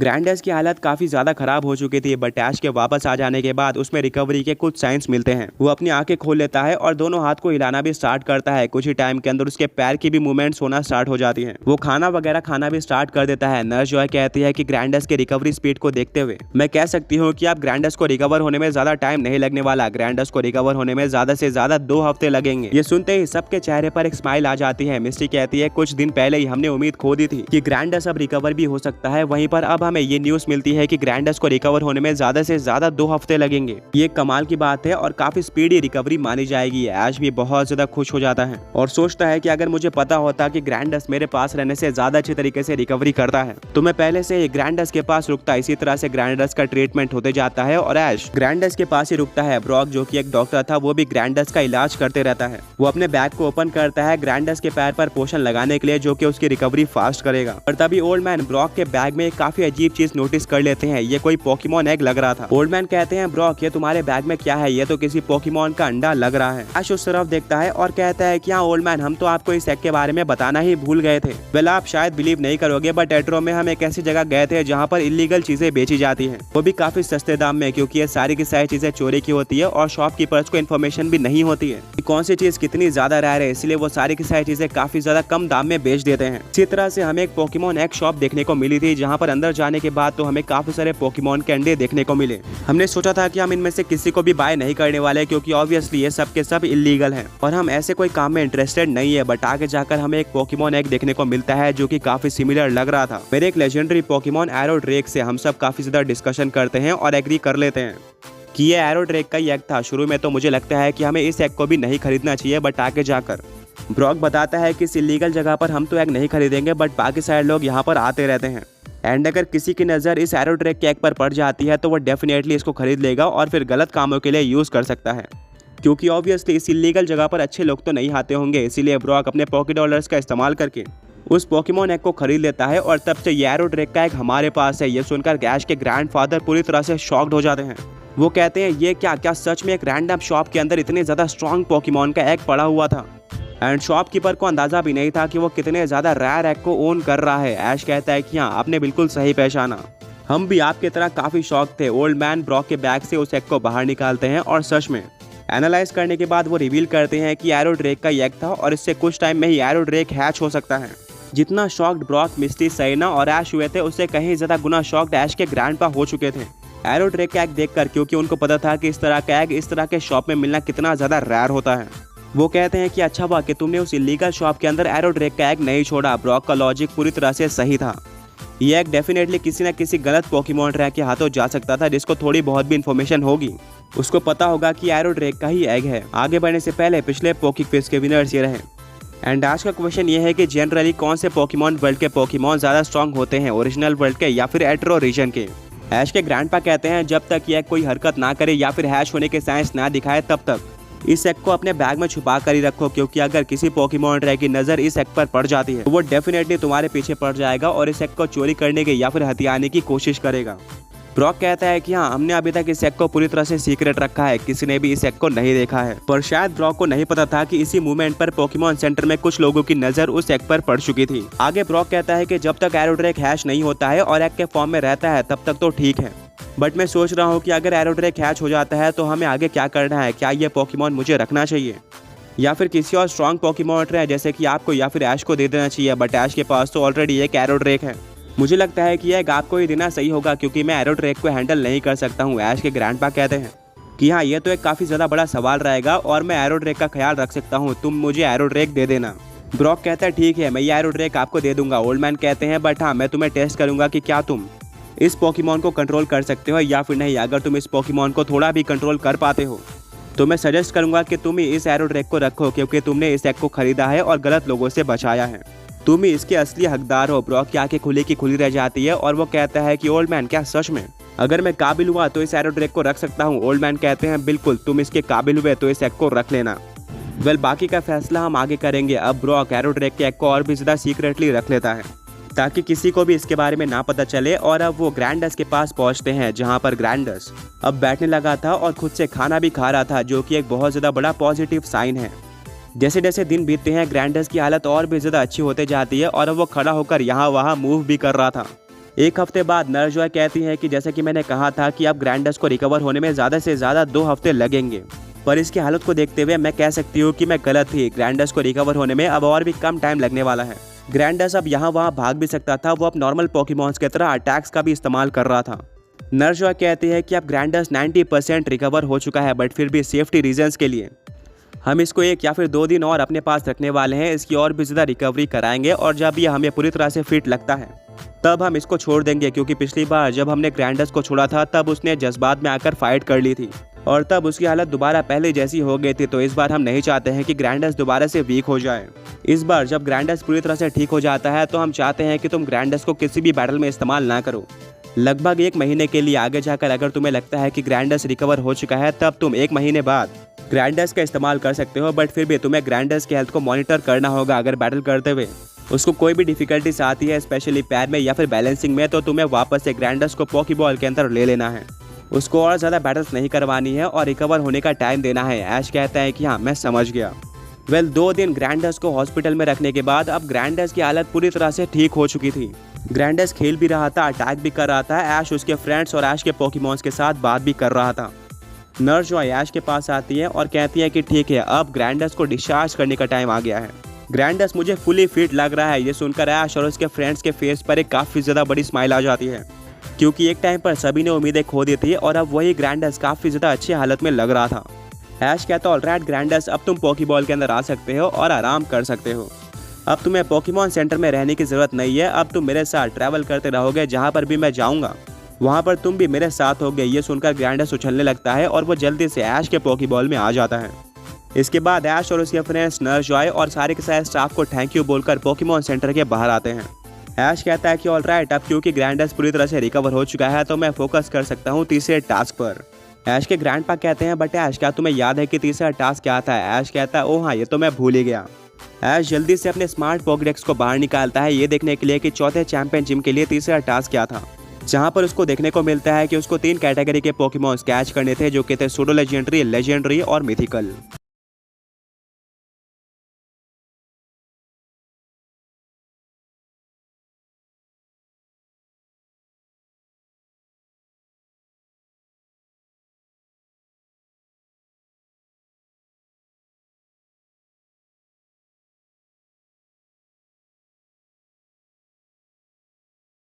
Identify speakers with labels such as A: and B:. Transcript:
A: ग्रैंडस की हालत काफी ज्यादा खराब हो चुकी थी, बट ऐश के वापस आ जाने के बाद उसमें रिकवरी के कुछ साइंस मिलते हैं। वो अपनी आंखें खोल लेता है और दोनों हाथ को हिलाना भी स्टार्ट करता है। कुछ ही टाइम के अंदर उसके पैर की भी मूवमेंट्स होना स्टार्ट हो जाती हैं। वो खाना वगैरह खाना भी स्टार्ट कर देता है। नर्स जॉय कहती है कि ग्रैंडस के रिकवरी स्पीड को देखते हुए मैं कह सकती हूँ कि आप ग्रैंडस को रिकवर होने में ज्यादा टाइम नहीं लगने वाला। ग्रैंडस को रिकवर होने में ज्यादा से ज्यादा 2 हफ्ते लगेंगे। ये सुनते ही सबके चेहरे पर एक स्माइल आ जाती है। मिस्टी कहती है कुछ दिन पहले ही हमने उम्मीद खो दी थी कि ग्रैंडस अब रिकवर भी हो सकता है, वहीं पर अब हमें ये न्यूज मिलती है कि ग्रैंडस को रिकवर होने में ज्यादा से ज्यादा 2 हफ्ते लगेंगे। ये कमाल की बात है और काफी स्पीडी रिकवरी मानी जाएगी। ऐश भी बहुत ज्यादा खुश हो जाता है और सोचता है कि अगर मुझे पता होता कि ग्रैंडस मेरे पास रहने से ज्यादा अच्छी तरीके से रिकवरी करता है तो मैं पहले से ही ग्रैंडस के पास रुकता। इसी तरह से ग्रैंडस का ट्रीटमेंट होते जाता है और ऐश ग्रैंडस के पास ही रुकता है। ब्रॉक जो कि एक डॉक्टर था वो भी ग्रैंडस का इलाज करते रहता है। वो अपने बैग को ओपन करता है ग्रैंडस के पैर पर पोषण लगाने के लिए, जो कि उसकी रिकवरी फास्ट करेगा। और तभी ओल्ड मैन ब्रॉक के बैग में एक काफी अजीब चीज नोटिस कर लेते हैं। ये कोई पोकेमॉन एग लग रहा था। ओल्ड मैन कहते हैं ब्रॉक ये तुम्हारे बैग में क्या है? ये तो किसी पोकेमॉन का अंडा लग रहा है। ऐश उस तरफ देखता है और कहता है कि हाँ ओल्ड मैन, हम तो आपको इस एग के बारे में बताना ही भूल गए थे। वेल आप शायद बिलीव नहीं करोगे, बट एट्रो में हम एक ऐसी जगह गए थे जहाँ पर इलीगल चीजें बेची जाती हैं, वो भी काफी सस्ते दाम में, क्योंकि ये सारी की सारी चीजें चोरी की होती है और शॉपकीपर्स को इन्फॉर्मेशन भी नहीं होती है कि कौन सी चीज कितनी ज्यादा रेयर है, इसलिए वो सारी की सारी चीजें काफी ज्यादा कम दाम में बेच देते हैं। इसी तरह से हमें एक पोकेमॉन एग शॉप देखने को मिली थी, जहाँ पर अंदर जाने के बाद तो हमें काफी सारे पोकेमॉन के अंडे देखने को मिले। हमने सोचा था कि हम इनमें से किसी को भी बाय नहीं करने वाले, क्योंकि ऑब्वियसली ये सब के सब इलीगल हैं और हम ऐसे कोई काम में इंटरेस्टेड नहीं है। बट आगे जाकर हमें एक पोकेमॉन एग देखने को मिलता है जो कि काफी सिमिलर लग रहा था। मेरे एक लेजेंडरी पोकेमॉन एरोड्रेक से हम सब काफी ज्यादा डिस्कशन करते हैं और एग्री कर लेते हैं कि ये एरोड्रेक का ही एग था। शुरू में तो मुझे लगता है कि हमें इस एग को भी नहीं खरीदना चाहिए, बट आगे जाकर ब्रॉक बताता है कि इस इलीगल जगह पर हम तो एग नहीं खरीदेंगे, बट बाकी सारे लोग यहाँ पर आते रहते हैं एंड अगर किसी की नज़र इस एरोड्रेक के एग पर पड़ जाती है तो वो डेफिनेटली इसको खरीद लेगा और फिर गलत कामों के लिए यूज़ कर सकता है, क्योंकि ऑब्वियसली इस इलीगल जगह पर अच्छे लोग तो नहीं आते होंगे। इसीलिए ब्रॉक अपने पॉकेट डॉलर्स का इस्तेमाल करके उस पोकेमॉन एग को खरीद लेता है और तब से ये एरोड्रेक का एग हमारे पास है। ये सुनकर ऐश के ग्रैंडफादर पूरी तरह से शॉक्ड हो जाते हैं। वो कहते हैं ये क्या सच में एक रैंडम शॉप के अंदर इतने ज़्यादा स्ट्रॉन्ग पोकेमॉन का एग पड़ा हुआ था? एंड शॉपकीपर को अंदाजा भी नहीं था कि वो कितने ज़्यादा रेयर एग को ओन कर रहा है। ऐश कहता है कि हाँ आपने बिल्कुल सही पहचाना, हम भी आपकी तरह काफ़ी शॉक थे। ओल्ड मैन ब्रॉक के बैग से उस एग को बाहर निकालते हैं और सच में एनालाइज करने के बाद वो रिवील करते हैं कि एरोड्रेक का एग था और इससे कुछ टाइम में ही एरोड्रेक हैच हो सकता है। जितना शॉक्ड ब्रॉक, मिस्टी, सैना और ऐश हुए थे उससे कहीं ज़्यादा गुना शॉक्ड ऐश के ग्रैंडपा हो चुके थे एरोड्रेक का एग देखकर, क्योंकि उनको पता था कि इस तरह का एग इस तरह के शॉप में मिलना कितना ज़्यादा रेयर होता है। वो कहते हैं कि अच्छा हुआ कि तुमने उस इलीगल शॉप के अंदर एरोड्रेक का एग नहीं छोड़ा। ब्रॉक का लॉजिक पूरी तरह से सही था। ये एग डेफिनेटली किसी न किसी गलत पोकेमॉन ट्रैक के हाथों जा सकता था, जिसको थोड़ी बहुत भी इन्फॉर्मेशन होगी उसको पता होगा कि एरोड्रेक का ही एग है। आगे बढ़ने से पहले पिछले पोकी क्विज के विनर्स ये रहे। एंड आज का क्वेश्चन ये है कि जनरली कौन से पोकेमॉन वर्ल्ड के पोकेमॉन ज़्यादा स्ट्रॉन्ग होते हैं, ओरिजिनल वर्ल्ड के या फिर एट्रो रीजन के? ऐश के ग्रैंडपा कहते हैं जब तक ये कोई हरकत ना करे या फिर हैश होने के साइंस ना दिखाए तब तक इस एग को अपने बैग में छुपा कर ही रखो, क्योंकि अगर किसी पोकेमॉन ट्रैक की नज़र इस एग पर पड़ जाती है तो वो डेफिनेटली तुम्हारे पीछे पड़ जाएगा और इस एग को चोरी करने की या फिर हथियाने की कोशिश करेगा। ब्रॉक कहता है कि हाँ हमने अभी तक इस एग को पूरी तरह से सीक्रेट रखा है, किसी ने भी इस एग को नहीं देखा है। पर शायद ब्रॉक को नहीं पता था कि इसी मूवमेंट पर पोकेमॉन सेंटर में कुछ लोगों की नज़र उस एग पर पड़ चुकी थी। आगे ब्रॉक कहता है कि जब तक एरोड्रेक हैश नहीं होता है और एग के फॉर्म में रहता है तब तक तो ठीक है, बट मैं सोच रहा हूँ कि अगर एरोड्रेक हैच हो जाता है तो हमें आगे क्या करना है? क्या ये पोकेमॉन मुझे रखना चाहिए या फिर किसी और स्ट्रॉन्ग पोकेमॉन ट्रैक जैसे कि आपको या फिर ऐश को दे देना चाहिए? बट ऐश के पास तो ऑलरेडी एक एरोड्रेक है। मुझे लगता है कि यह आपको ही देना सही होगा, क्योंकि मैं एरोड्रेक को हैंडल नहीं कर सकता हूँ। ऐश के ग्रैंडपा कहते हैं कि हाँ ये तो एक काफ़ी ज़्यादा बड़ा सवाल रहेगा और मैं एरोड्रेक का ख्याल रख सकता हूँ, तुम मुझे एरोड्रेक दे देना। ब्रॉक कहता है ठीक है मैं ये एरोड्रेक आपको दे दूंगा। ओल्ड मैन कहते हैं बट हाँ मैं तुम्हें टेस्ट करूंगा कि क्या तुम इस पोकेमॉन को कंट्रोल कर सकते हो या फिर नहीं। अगर तुम इस पोकेमॉन को थोड़ा भी कंट्रोल कर पाते हो तो मैं सजेस्ट करूंगा कि तुम ही इस एरोड्रेक को रखो, क्योंकि तुमने इस एग को खरीदा है और गलत लोगों से बचाया है। तुम ही इसके असली हकदार हो। ब्रॉक की आंखें खुली की खुली रह जाती है और वो कहता है कि ओल्ड मैन क्या सच में अगर मैं काबिल हुआ तो इस एरोड्रेक को रख सकता हूँ? ओल्ड मैन कहते हैं बिल्कुल, तुम इसके काबिल हुए तो इस एग को रख लेना। वेल बाकी का फैसला हम आगे करेंगे। अब ब्रॉक एरोड्रेक के एग को और भी ज़्यादा सीक्रेटली रख लेता है ताकि किसी को भी इसके बारे में ना पता चले। और अब वो ग्रैंडस के पास पहुंचते हैं, जहां पर ग्रैंडस अब बैठने लगा था और खुद से खाना भी खा रहा था, जो कि एक बहुत ज़्यादा बड़ा पॉजिटिव साइन है। जैसे जैसे दिन बीतते हैं ग्रैंडस की हालत और भी ज़्यादा अच्छी होते जाती है और अब वो खड़ा होकर यहाँ वहाँ मूव भी कर रहा था। एक हफ्ते बाद नर्स जॉय कहती है कि जैसे कि मैंने कहा था कि अब ग्रैंडस को रिकवर होने में ज़्यादा से ज़्यादा 2 हफ्ते लगेंगे, पर इसकी हालत को देखते हुए मैं कह सकती हूँ कि मैं गलत थी। ग्रैंडस को रिकवर होने में अब और भी कम टाइम लगने वाला है। ग्रैंडस अब यहाँ वहाँ भाग भी सकता था, वो अब नॉर्मल पोकेमॉन्स की तरह अटैक्स का भी इस्तेमाल कर रहा था। नर्स जॉय कहती है कि अब ग्रैंडस 90% रिकवर हो चुका है, बट फिर भी सेफ्टी रीजंस के लिए हम इसको 1 या फिर 2 दिन और अपने पास रखने वाले हैं। इसकी और भी ज़्यादा रिकवरी कराएंगे और जब ये हमें पूरी तरह से फिट लगता है तब हम इसको छोड़ देंगे, क्योंकि पिछली बार जब हमने ग्रैंडस को छोड़ा था तब उसने जज्बात में आकर फाइट कर ली थी और तब उसकी हालत दोबारा पहले जैसी हो गई थी। तो इस बार हम नहीं चाहते हैं कि ग्रैंडस दोबारा से वीक हो जाए। इस बार जब ग्रैंडस पूरी तरह से ठीक हो जाता है तो हम चाहते हैं कि तुम ग्रैंडस को किसी भी बैटल में इस्तेमाल ना करो। लगभग 1 महीने के लिए आगे जाकर अगर तुम्हें लगता है कि ग्रैंडस रिकवर हो चुका है तब तुम 1 महीने बाद ग्रैंडस का इस्तेमाल कर सकते हो, बट फिर भी तुम्हें ग्रैंडस की हेल्थ को मॉनिटर करना होगा। अगर बैटल करते हुए उसको कोई भी डिफिकल्टीज आती है, स्पेशली पैर में या फिर बैलेंसिंग में, तो तुम्हें वापस से ग्रैंडस को पॉकीबॉल के अंदर ले लेना है। उसको और ज़्यादा बैटल्स नहीं करवानी है और रिकवर होने का टाइम देना है। ऐश कहता है कि हाँ मैं समझ गया। 2 दिन ग्रैंडस को हॉस्पिटल में रखने के बाद अब ग्रैंडस की हालत पूरी तरह से ठीक हो चुकी थी। ग्रैंडस खेल भी रहा था, अटैक भी कर रहा था। ऐश उसके फ्रेंड्स और ऐश के पोकेमॉन्स के साथ बात भी कर रहा था। नर्स जॉय ऐश के पास आती है और कहती है कि ठीक है, अब ग्रैंडस को डिस्चार्ज करने का टाइम आ गया है। ग्रैंडस मुझे फुली फिट लग रहा है। ये सुनकर ऐश और उसके फ्रेंड्स के फेस पर एक काफ़ी ज़्यादा बड़ी स्माइल आ जाती है, क्योंकि एक टाइम पर सभी ने उम्मीदें खो दी थी और अब वही ग्रैंडस काफ़ी ज़्यादा अच्छी हालत में लग रहा था। ऐश कहता ऑलराइट ग्रैंडस, अब तुम पॉकीबॉल के अंदर आ सकते हो और आराम कर सकते हो। अब तुम्हें पोकेमॉन सेंटर में रहने की ज़रूरत नहीं है। अब तुम मेरे साथ ट्रैवल करते रहोगे, जहाँ पर भी मैं जाऊँगा वहाँ पर तुम भी मेरे साथ होगे। ये सुनकर ग्रैंडस उछलने लगता है और वो जल्दी से ऐश के पॉकीबॉल में आ जाता है। इसके बाद ऐश और उसके फ्रेंड्स नर्स जॉय और सारे के सारे स्टाफ को थैंक यू बोलकर पोकेमॉन सेंटर के बाहर आते हैं। ऐश कहता है कि ऑलराइट, अब क्योंकि ग्रैंडस पूरी तरह से रिकवर हो चुका है तो मैं फोकस कर सकता हूँ तीसरे टास्क पर। ऐश के ग्रैंडपा कहते हैं बट ऐश, क्या तुम्हें याद है कि तीसरा टास्क क्या था? ऐश कहता है ओह हाँ, ये तो मैं भूल ही गया। ऐश जल्दी से अपने स्मार्ट पोकेडेक्स को बाहर निकालता है, ये देखने के लिए कि चौथे चैंपियन जिम के लिए तीसरा टास्क क्या था, जहां पर उसको देखने को मिलता है कि उसको 3 कैटेगरी के पोकेमॉन्स कैच करने थे, जो कि थे सूडो लेजेंडरी, लेजेंडरी और मिथिकल।